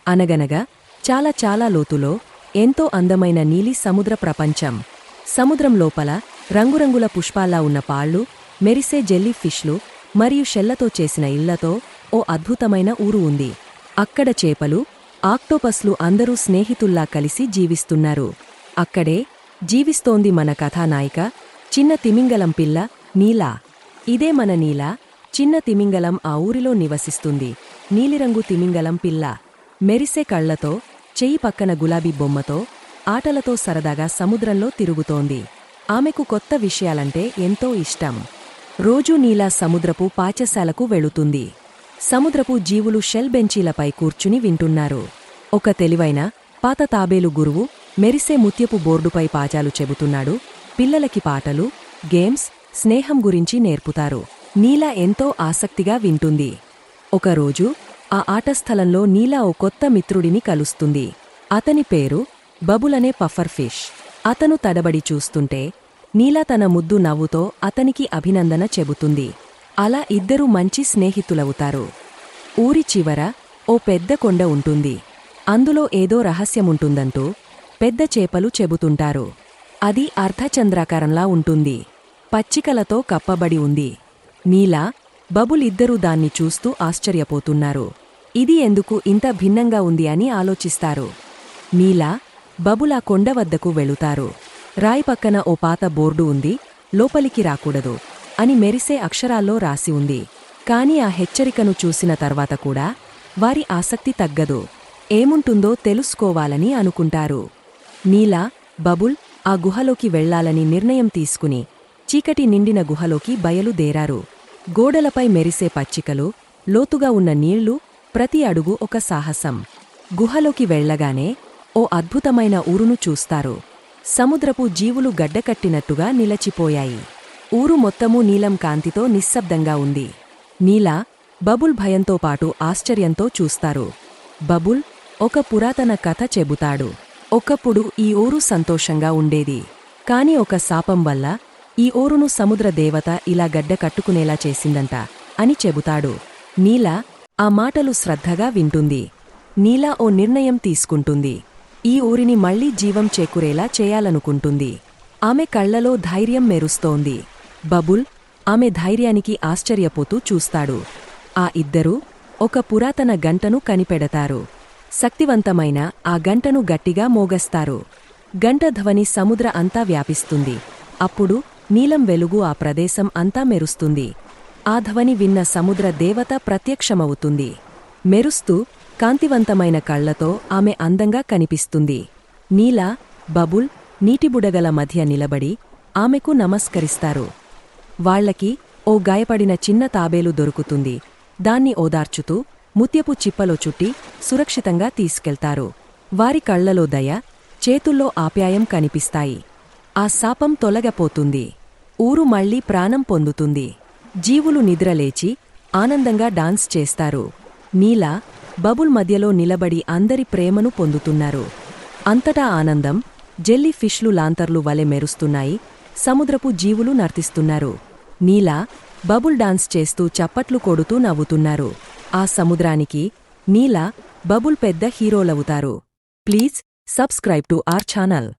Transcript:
అనగనగా చాలా చాలా లోతులో ఎంతో అందమైన నీలి సముద్ర ప్రపంచం. సముద్రం లోపల రంగురంగుల పుష్పాల్లా ఉన్న పాళ్లు, మెరిసే జెల్లీ ఫిష్లు మరియు షెల్లతో చేసిన ఇళ్లతో ఓ అద్భుతమైన ఊరు ఉంది. అక్కడ చేపలు, ఆక్టోపస్లు అందరూ స్నేహితుల్లా కలిసి జీవిస్తున్నారు. అక్కడే జీవిస్తోంది మన కథానాయిక, చిన్న తిమింగలం పిల్ల నీలా. ఇదే మన నీలా. చిన్న తిమింగలం ఆ ఊరిలో నివసిస్తుంది. నీలిరంగు తిమింగలం పిల్ల మెరిసే కళ్లతో, చెయ్యి పక్కన గులాబీ బొమ్మతో, ఆటలతో సరదాగా సముద్రంలో తిరుగుతోంది. ఆమెకు కొత్త విషయాలంటే ఎంతో ఇష్టం. రోజూ నీలా సముద్రపు పాఠశాలకు వెళుతుంది. సముద్రపు జీవులు షెల్ బెంచీలపై కూర్చుని వింటున్నారు. ఒక తెలివైన పాత తాబేలు గురువు మెరిసే ముత్యపు బోర్డుపై పాఠాలు చెబుతున్నాడు. పిల్లలకి పాటలు, గేమ్స్, స్నేహం గురించి నేర్పుతారు. నీలా ఎంతో ఆసక్తిగా వింటుంది. ఒకరోజు ఆ ఆటస్థలంలో నీలా ఓ కొత్త మిత్రుడిని కలుస్తుంది. అతని పేరు బబుల్ అనే పఫర్ ఫిష్. అతను తడబడి చూస్తుంటే నీలా తన ముద్దు నవ్వుతో అతనికి అభినందన చెబుతుంది. అలా ఇద్దరూ మంచి స్నేహితులవుతారు. ఊరి చివర ఓ పెద్ద కొండ ఉంటుంది. అందులో ఏదో రహస్యముంటుందంటూ పెద్ద చేపలు చెబుతుంటారు. అది అర్ధచంద్రాకారంలా ఉంటుంది. పచ్చికలతో కప్పబడి ఉంది. నీలా, బబుల్ ఇద్దరూ దాన్ని చూస్తూ ఆశ్చర్యపోతున్నారు. ఇది ఎందుకు ఇంత భిన్నంగా ఉంది అని ఆలోచిస్తారు. నీలా, బబుల్ ఆ కొండ వద్దకు వెళుతారు. రాయి పక్కన ఓ పాత బోర్డు ఉంది. లోపలికి రాకూడదు అని మెరిసే అక్షరాల్లో రాసి ఉంది. కాని ఆ హెచ్చరికను చూసిన తర్వాత కూడా వారి ఆసక్తి తగ్గదు. ఏముంటుందో తెలుసుకోవాలని అనుకుంటారు. నీలా, బబుల్ ఆ గుహలోకి వెళ్లాలని నిర్ణయం తీసుకుని చీకటి నిండిన గుహలోకి బయలుదేరారు. గోడలపై మెరిసే పచ్చికలు, లోతుగా ఉన్న నీళ్లు, ప్రతి అడుగు ఒక సాహసం. గుహలోకి వెళ్లగానే ఓ అద్భుతమైన ఊరును చూస్తారు. సముద్రపు జీవులు గడ్డకట్టినట్టుగా నిలచిపోయాయి. ఊరు మొత్తమూ నీలం కాంతితో నిశ్శబ్దంగా ఉంది. నీలా, బబుల్ భయంతో పాటు ఆశ్చర్యంతో చూస్తారు. బబుల్ ఒక పురాతన కథ చెబుతాడు. ఒకప్పుడు ఈ ఊరు సంతోషంగా ఉండేది. కాని ఒక శాపం వల్ల ఈ ఊరును సముద్ర దేవత ఇలా గడ్డ కట్టుకునేలా చేసిందంట అని చెబుతాడు. నీలా ఆ మాటలు శ్రద్ధగా వింటుంది. నీలా ఓ నిర్ణయం తీసుకుంటుంది. ఈ ఊరిని మళ్లీ జీవం చేకూరేలా చేయాలనుకుంటుంది. ఆమె కళ్లలో ధైర్యం మెరుస్తోంది. బబుల్ ఆమె ధైర్యానికి ఆశ్చర్యపోతూ చూస్తాడు. ఆ ఇద్దరూ ఒక పురాతన గంటను కనిపెడతారు. శక్తివంతమైన ఆ గంటను గట్టిగా మోగస్తారు. గంట ధ్వని సముద్ర అంతా వ్యాపిస్తుంది. అప్పుడు నీలం వెలుగు ఆ ప్రదేశం అంతా మెరుస్తుంది. ఆ ధ్వని విన్న సముద్ర దేవత ప్రత్యక్షమవుతుంది. మెరుస్తూ కాంతివంతమైన కళ్లతో ఆమె అందంగా కనిపిస్తుంది. నీలా, బబుల్ నీటిబుడగల మధ్య నిలబడి ఆమెకు నమస్కరిస్తారు. వాళ్లకి ఓ గాయపడిన చిన్న తాబేలు దొరుకుతుంది. దాన్ని ఓదార్చుతూ ముత్యపు చిప్పలో చుట్టి సురక్షితంగా తీసుకెళ్తారు. వారి కళ్లలో దయ, చేతుల్లో ఆప్యాయం కనిపిస్తాయి. ఆ శాపం తొలగపోతుంది. ఊరు మళ్లీ ప్రాణం పొందుతుంది. జీవులు నిద్రలేచి ఆనందంగా డాన్స్ చేస్తారు. నీలా, బబుల్ మధ్యలో నిలబడి అందరి ప్రేమను పొందుతున్నారు. అంతటా ఆనందం. జెల్లీ ఫిష్లు లాంతర్లు వలె మెరుస్తున్నాయి. సముద్రపు జీవులు నర్తిస్తున్నారు. నీలా, బబుల్ డాన్స్ చేస్తూ చప్పట్లు కొడుతూ నవ్వుతున్నారు. ఆ సముద్రానికి నీలా, బబుల్ పెద్ద హీరోలవుతారు. Please subscribe to our channel.